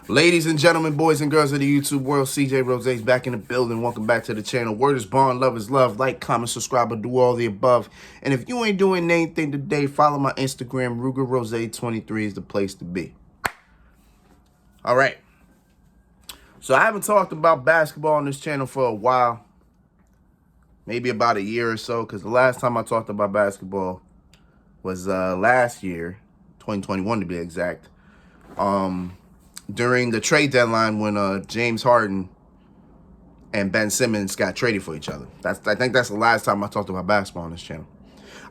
Ladies and gentlemen, boys and girls of the YouTube world, CJ Rose's back in the building. Welcome back to the channel. Word is bond, love is love. Like, comment, subscribe, or do all the above. And if you ain't doing anything today, follow my Instagram. RugerRose23 is the place to be. All right. So I haven't talked about basketball on this channel for a while. Maybe about a year or so, because the last time I talked about basketball was last year, 2021 to be exact. During the trade deadline when James Harden and Ben Simmons got traded for each other. I think that's the last time I talked about basketball on this channel.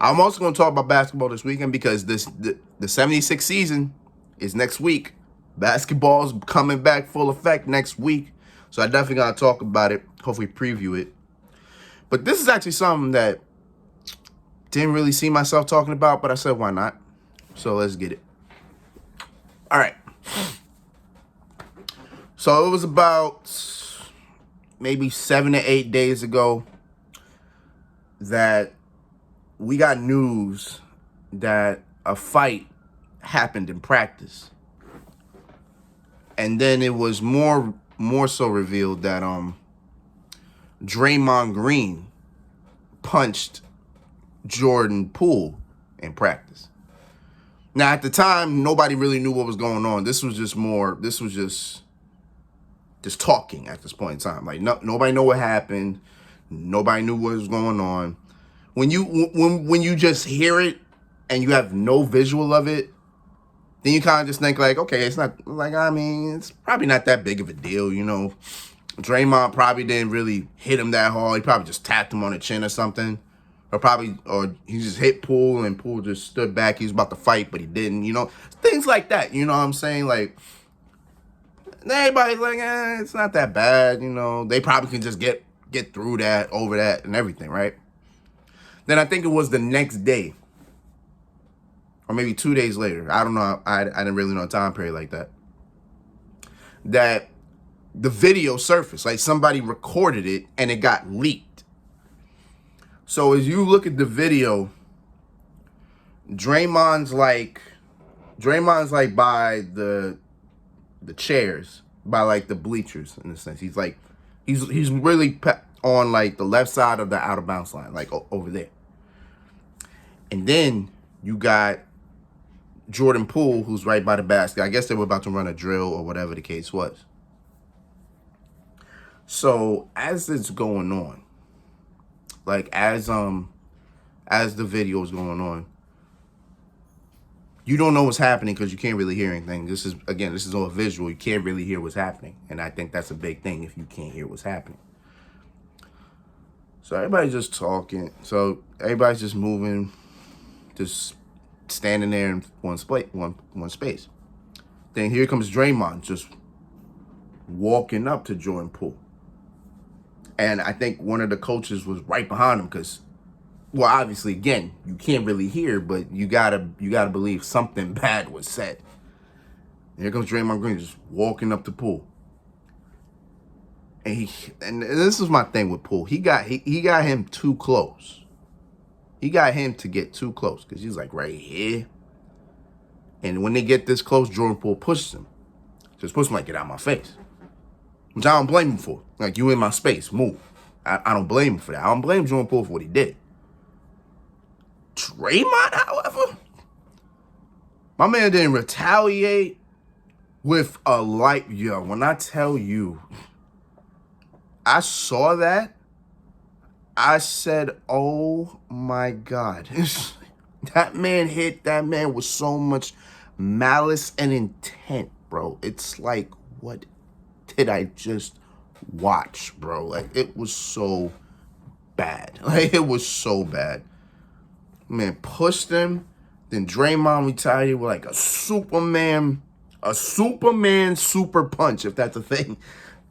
I'm also going to talk about basketball this weekend because the 76 season is next week. Basketball's coming back full effect next week. So I definitely got to talk about it, hopefully preview it. But this is actually something that didn't really see myself talking about, but I said, why not? So let's get it. All right. So it was about maybe 7 to 8 days ago that we got news that a fight happened in practice. And then it was more so revealed that Draymond Green punched Jordan Poole in practice. Now, at the time, nobody really knew what was going on. This was just talking at this point in time. Like, nobody knew what happened. Nobody knew what was going on. When you just hear it and you have no visual of it, then you kind of just think like, okay, it's not like, I mean, it's probably not that big of a deal, you know. Draymond probably didn't really hit him that hard. He probably just tapped him on the chin or something. Or he just hit Poole and Poole just stood back. He was about to fight, but he didn't, you know. Things like that, you know what I'm saying? Like, everybody's like, it's not that bad, you know. They probably can just get through that, over that, and everything, right? Then I think it was the next day, or maybe 2 days later. I don't know. I didn't really know a time period like that. That the video surfaced. Like, somebody recorded it, and it got leaked. So as you look at the video, Draymond's like by the chairs, by like the bleachers in a sense. He's like, he's really on like the left side of the out of bounds line, like over there. And then you got Jordan Poole, who's right by the basket. I guess they were about to run a drill or whatever the case was. So as it's going on, like as the video is going on, you don't know what's happening because you can't really hear anything. This is all visual. You can't really hear what's happening. And I think that's a big thing if you can't hear what's happening. So everybody's just talking. So everybody's just moving, just standing there in one space. Then here comes Draymond just walking up to Jordan Poole. And I think one of the coaches was right behind him because, well, obviously, again, you can't really hear, but you gotta believe something bad was said. And here comes Draymond Green just walking up to Poole. And this is my thing with Poole. He got him too close. He got him to get too close because he's like right here. And when they get this close, Jordan Poole pushes him. Just pushes him like, get out of my face. Which I don't blame him for. Like, you in my space, move. I don't blame him for that. I don't blame Jordan Poole for what he did. Draymond, however, my man didn't retaliate with a light. Yo, when I tell you, I saw that, I said, oh my God. That man hit that man with so much malice and intent, bro. It's like, what did I just watch, bro? Like, it was so bad. Like, it was so bad. Man pushed him. Then Draymond retaliated with like a Superman super punch, if that's a thing.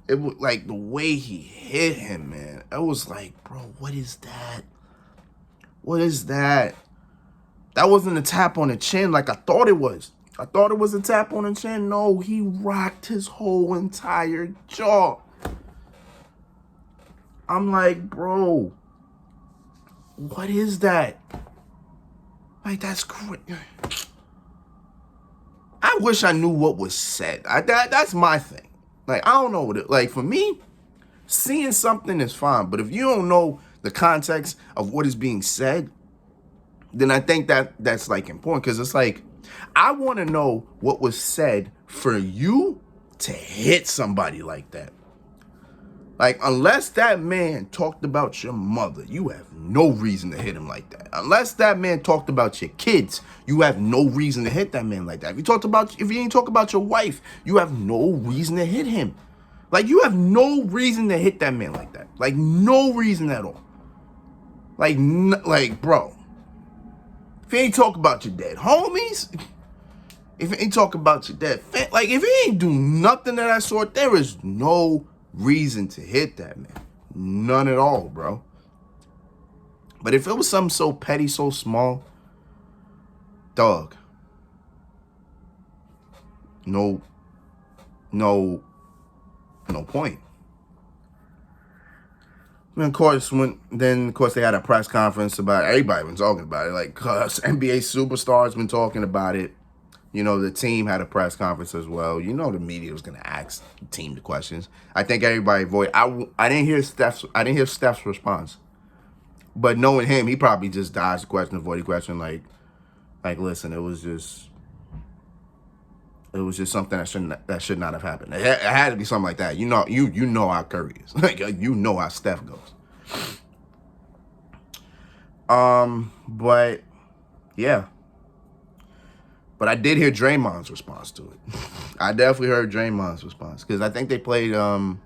It was like the way he hit him, man. I was like, bro, what is that? What is that? That wasn't a tap on the chin like I thought it was. I thought it was a tap on the chin. No, he rocked his whole entire jaw. I'm like, bro, what is that? Like, that's great. I wish I knew what was said. That's my thing. Like, I don't know what it, like, for me, seeing something is fine. But if you don't know the context of what is being said, then I think that's like important. Because it's like, I want to know what was said for you to hit somebody like that. Like, unless that man talked about your mother, you have no reason to hit him like that. Unless that man talked about your kids, you have no reason to hit that man like that. If you ain't talk about your wife, you have no reason to hit him. Like, you have no reason to hit that man like that. Like, no reason at all. Like, bro, if you ain't talk about your dead homies, if you ain't talk about your dead like, if he ain't do nothing of that sort, there is no reason to hit that man. None at all, bro. But if it was something so petty, so small, dog, no point. And of course, they had a press conference about it. Everybody been talking about it. Like, NBA superstars been talking about it. You know, the team had a press conference as well. You know, the media was gonna ask the team the questions. I think everybody avoided. I didn't hear Steph's response, but knowing him, he probably just dodged the question, avoided the question. Like, listen, it was just something that should not have happened. It had to be something like that. You know how Curry is. Like, you know how Steph goes. But yeah. But I did hear Draymond's response to it. I definitely heard Draymond's response because I think they played a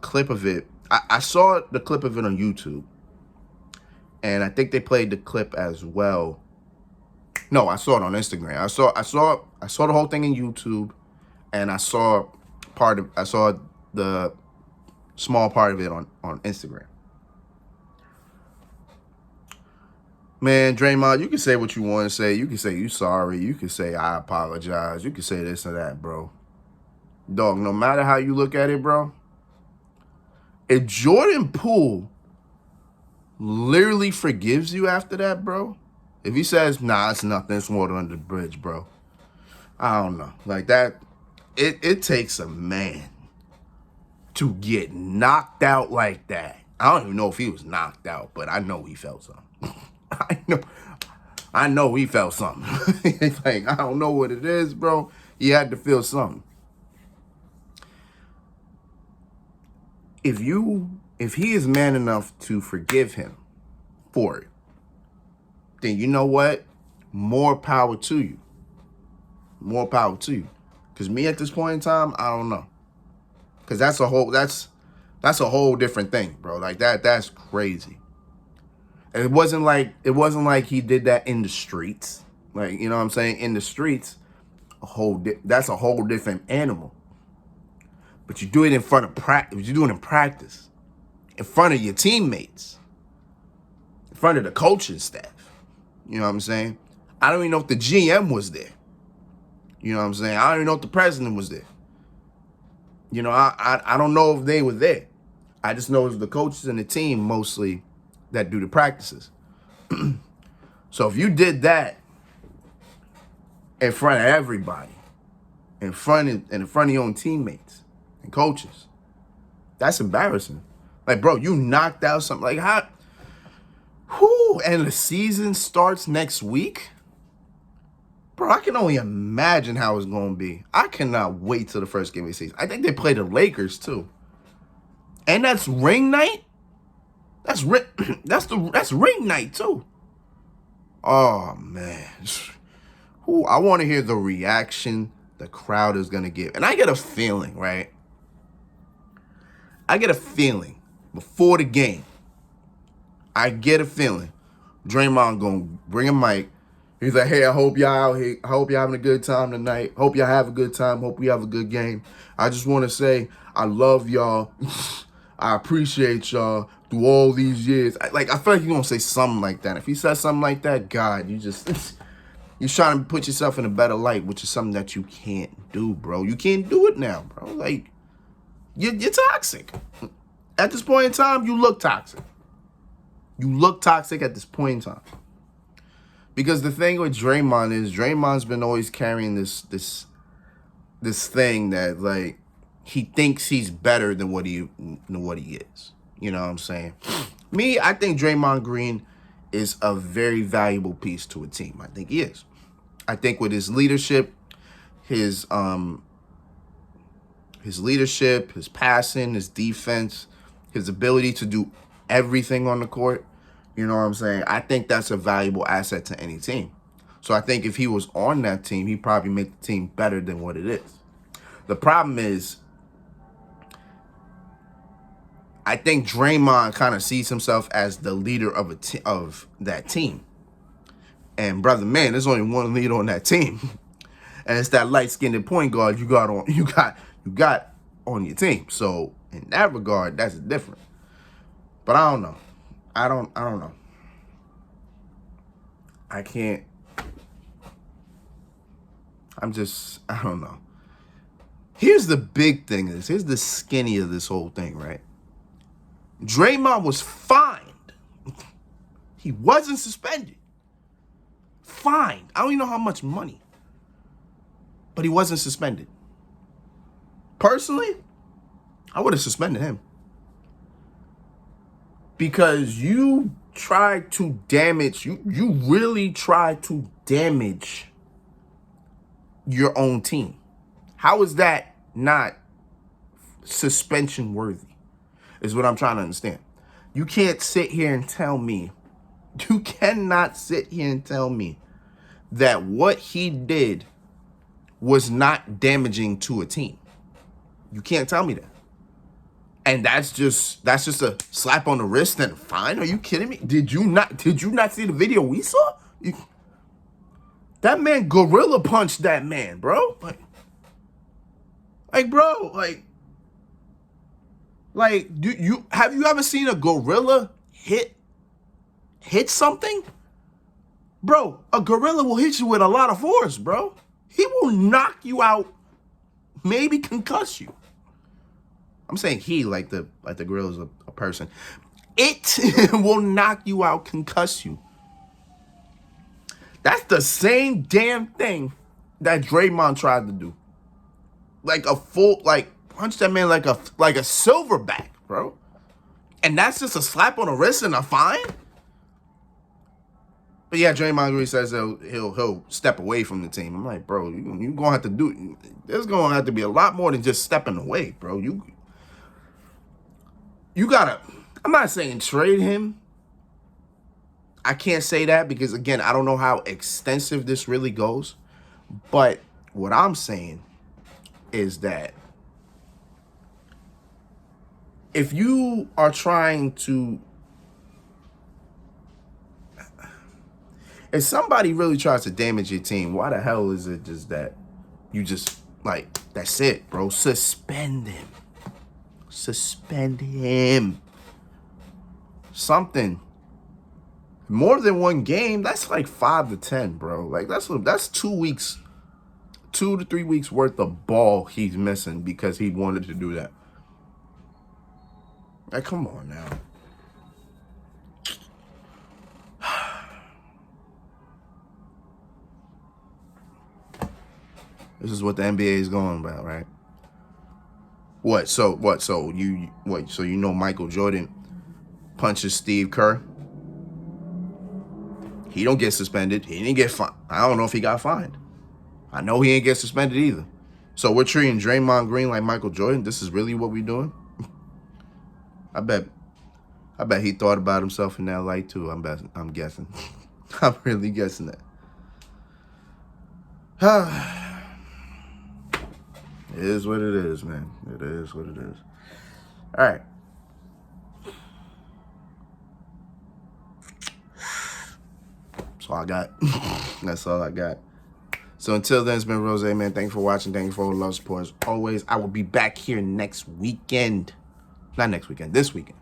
clip of it. I saw the clip of it on YouTube, and I think they played the clip as well. No, I saw it on Instagram. I saw the whole thing in YouTube, and I saw the small part of it on Instagram. Man, Draymond, you can say what you want to say. You can say you sorry. You can say I apologize. You can say this and that, bro. Dog, no matter how you look at it, bro, if Jordan Poole literally forgives you after that, bro, if he says, nah, it's nothing, it's water under the bridge, bro, I don't know. Like that, it takes a man to get knocked out like that. I don't even know if he was knocked out, but I know he felt something. I know he felt something. Like, I don't know what it is, bro. He had to feel something. If he is man enough to forgive him for it, then you know what? More power to you. More power to you. Because me at this point in time, I don't know. Because that's a whole different thing, bro. Like that's crazy. And it wasn't like he did that in the streets. Like, you know what I'm saying? In the streets, that's a whole different animal. But you do it in front of practice. You do it in practice. In front of your teammates. In front of the coaching staff. You know what I'm saying? I don't even know if the GM was there. You know what I'm saying? I don't even know if the president was there. You know, I don't know if they were there. I just know it's the coaches and the team mostly that do the practices. So if you did that in front of everybody, in front of your own teammates and coaches, that's embarrassing. Like, bro, you knocked out something. Like, how? Whoo, and the season starts next week? Bro, I can only imagine how it's going to be. I cannot wait till the first game of the season. I think they play the Lakers, too. And that's ring night? That's ring night, too. Oh, man. Ooh, I want to hear the reaction the crowd is going to give. And I get a feeling, right? I get a feeling before the game. I get a feeling Draymond going to bring a mic. He's like, hey, I hope y'all out here. I hope y'all having a good time tonight. Hope y'all have a good time. Hope we have a good game. I just want to say I love y'all. I appreciate y'all through all these years. I feel like you're going to say something like that. If he says something like that, God, you're trying to put yourself in a better light, which is something that you can't do, bro. You can't do it now, bro. Like, you're toxic. At this point in time, you look toxic. You look toxic at this point in time. Because the thing with Draymond is Draymond's been always carrying this thing that, like, he thinks he's better than what he is. You know what I'm saying? Me, I think Draymond Green is a very valuable piece to a team. I think he is. I think with his leadership, his leadership, his passing, his defense, his ability to do everything on the court, you know what I'm saying? I think that's a valuable asset to any team. So I think if he was on that team, he'd probably make the team better than what it is. The problem is, I think Draymond kind of sees himself as the leader of that team. And brother, man, there's only one leader on that team, and it's that light-skinned point guard you got on your team. So in that regard, that's different. But I don't know. I don't know. I can't. I don't know. Here's the big thing. Here's the skinny of this whole thing, right? Draymond was fined. He wasn't suspended. Fined. I don't even know how much money. But he wasn't suspended. Personally, I would have suspended him. Because you tried to damage, you really tried to damage your own team. How is that not suspension worthy? Is what I'm trying to understand. You can't sit here and tell me, you cannot sit here and tell me that what he did was not damaging to a team. You can't tell me that. And that's just a slap on the wrist and a fine? Are you kidding me? Did you not see the video we saw? That man gorilla punched that man, bro. Have you ever seen a gorilla hit something? Bro, a gorilla will hit you with a lot of force, bro. He will knock you out, maybe concuss you. I'm saying he, like the gorilla's a person. It will knock you out, concuss you. That's the same damn thing that Draymond tried to do. Punch that man like a silverback, bro. And that's just a slap on the wrist and a fine? But yeah, Draymond Green says he'll step away from the team. I'm like, bro, you're gonna have to do. There's gonna have to be a lot more than just stepping away, bro. You gotta. I'm not saying trade him. I can't say that because again, I don't know how extensive this really goes. But what I'm saying is that if you are trying to, if somebody really tries to damage your team, why the hell is it just that you just, like, that's it, bro? Suspend him. Suspend him. Something. More than one game, that's like 5 to 10, bro. Like, that's 2 weeks, 2 to 3 weeks worth of ball he's missing because he wanted to do that. Like, come on now. This is what the NBA is going about, right? So you know Michael Jordan punches Steve Kerr? He don't get suspended. He didn't get fined. I don't know if he got fined. I know he ain't get suspended either. So we're treating Draymond Green like Michael Jordan. This is really what we're doing? I bet he thought about himself in that light too. I'm guessing. I'm really guessing that. It is what it is, man. It is what it is. All right. That's all I got. That's all I got. So until then, it's been Rose, man. Thank you for watching. Thank you for all the love, support. As always, I will be back here next weekend. Not next weekend, this weekend.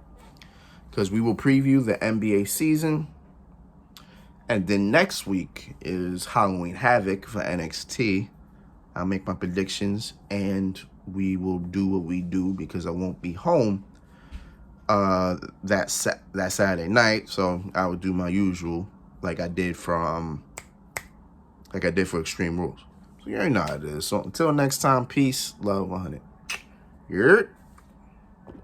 Because we will preview the NBA season. And then next week is Halloween Havoc for NXT. I'll make my predictions. And we will do what we do because I won't be home that Saturday night. So I will do my usual like I did for Extreme Rules. So you already know how it is. So until next time, peace, love, 100. Yurt.